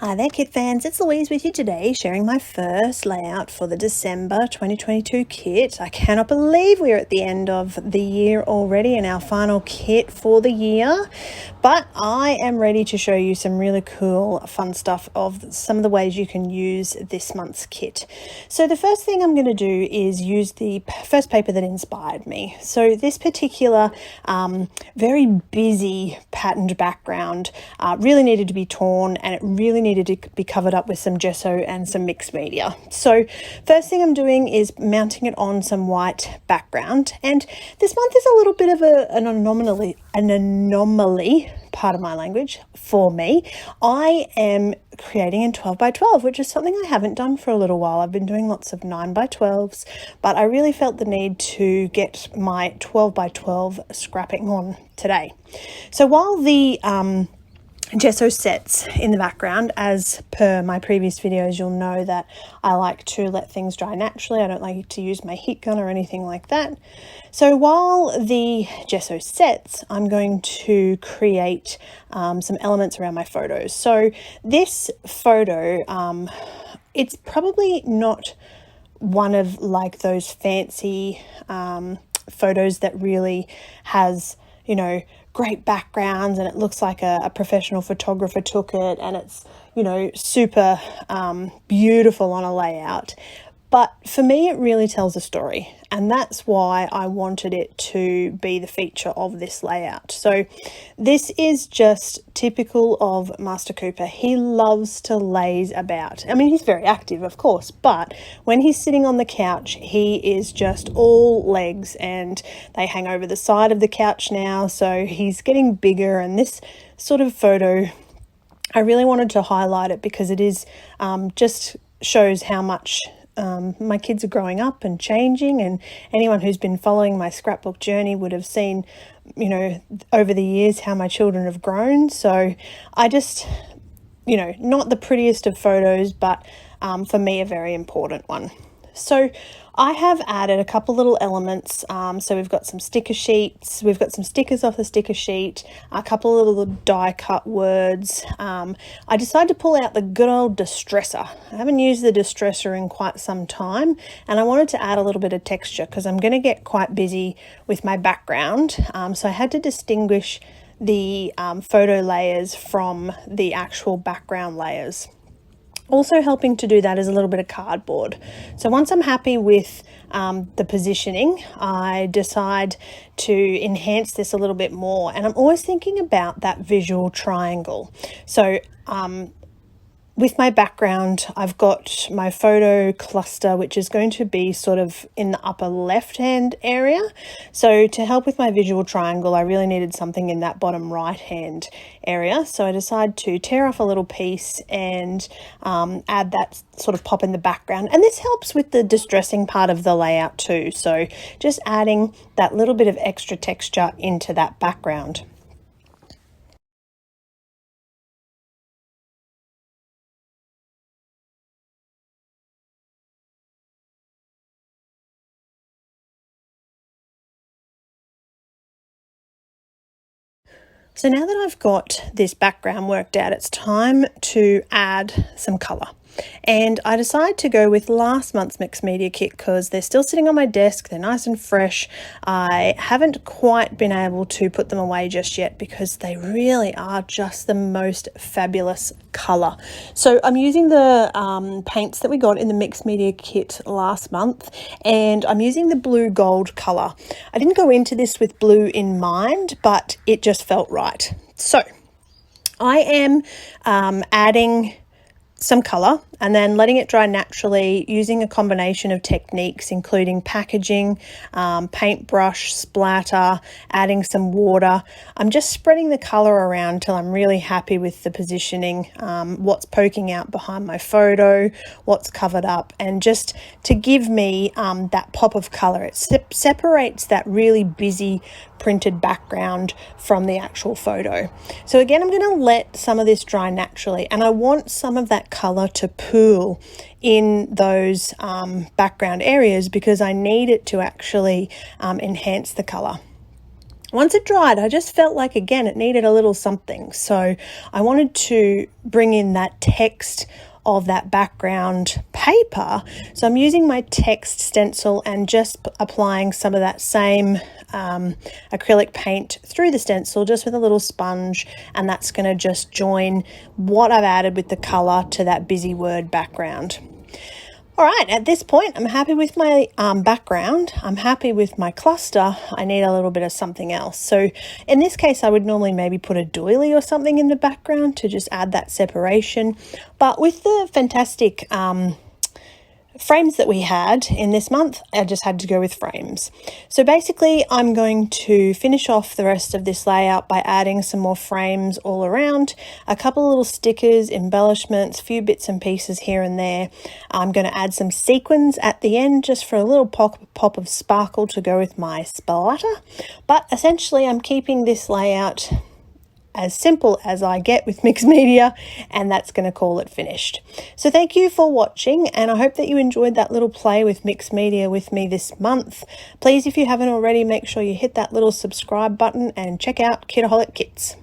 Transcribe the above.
Hi there kit fans, it's Louise with you today, sharing my first layout for the December 2022 kit. I cannot believe we're at the end of the year already and our final kit for the year, but I am ready to show you some really cool fun stuff of some of the ways you can use this month's kit. So the first thing I'm going to do is use the first paper that inspired me. So this particular very busy patterned background really needed to be torn, and it really needed to be covered up with some gesso and some mixed media. So first thing I'm doing is mounting it on some white background, and this month is a little bit of an anomaly, pardon my language, for me. I am creating in 12 by 12, which is something I haven't done for a little while. I've been doing lots of 9 by 12s, but I really felt the need to get my 12 by 12 scrapping on today. So while the gesso sets in the background, as per my previous videos, you'll know that I like to let things dry naturally. I don't like to use my heat gun or anything like that. So while the gesso sets, I'm going to create some elements around my photos. So this photo, it's probably not one of like those fancy photos that really has, you know, great backgrounds and it looks like a professional photographer took it and it's, you know, super beautiful on a layout. But for me, it really tells a story, and that's why I wanted it to be the feature of this layout. So this is just typical of Master Cooper. He loves to laze about. I mean, he's very active, of course, but when he's sitting on the couch, he is just all legs, and they hang over the side of the couch now. So he's getting bigger, and this sort of photo, I really wanted to highlight it because it is just shows how much my kids are growing up and changing, and anyone who's been following my scrapbook journey would have seen, you know, over the years how my children have grown. So I just, you know, not the prettiest of photos, but for me a very important one. So I have added a couple little elements. So we've got some sticker sheets, we've got some stickers off the sticker sheet, a couple of little die cut words. I decided to pull out the good old distresser. I haven't used the distresser in quite some time, and I wanted to add a little bit of texture because I'm going to get quite busy with my background. So I had to distinguish the photo layers from the actual background layers. Also helping to do that is a little bit of cardboard. So once I'm happy with the positioning, I decide to enhance this a little bit more. And I'm always thinking about that visual triangle. So with my background, I've got my photo cluster, which is going to be sort of in the upper left-hand area. So to help with my visual triangle, I really needed something in that bottom right-hand area. So I decided to tear off a little piece and add that sort of pop in the background. And this helps with the distressing part of the layout too. So just adding that little bit of extra texture into that background. So now that I've got this background worked out, it's time to add some colour. And I decided to go with last month's mixed media kit because they're still sitting on my desk, they're nice and fresh. I haven't quite been able to put them away just yet because they really are just the most fabulous colour. So I'm using the paints that we got in the mixed media kit last month, and I'm using the blue gold colour. I didn't go into this with blue in mind, but it just felt right. So I am adding some colour and then letting it dry naturally using a combination of techniques, including packaging, paintbrush, splatter, adding some water. I'm just spreading the colour around till I'm really happy with the positioning, what's poking out behind my photo, what's covered up, and just to give me that pop of colour. It separates that really busy printed background from the actual photo. So again, I'm going to let some of this dry naturally, and I want some of that colour to pool in those background areas because I need it to actually enhance the colour. Once it dried, I just felt like, again, it needed a little something. So I wanted to bring in that text of that background paper. So I'm using my text stencil and just applying some of that same acrylic paint through the stencil, just with a little sponge, and that's going to just join what I've added with the color to that busy word background. All right, at this point, I'm happy with my background. I'm happy with my cluster. I need a little bit of something else. So in this case, I would normally maybe put a doily or something in the background to just add that separation. But with the fantastic frames that we had in this month, I just had to go with frames. So basically, I'm going to finish off the rest of this layout by adding some more frames all around, a couple of little stickers, embellishments, a few bits and pieces here and there. I'm going to add some sequins at the end just for a little pop of sparkle to go with my splatter. But essentially, I'm keeping this layout as simple as I get with mixed media, and that's going to call it finished. So thank you for watching, and I hope that you enjoyed that little play with mixed media with me this month. Please, if you haven't already, make sure you hit that little subscribe button and check out Kitaholic Kits.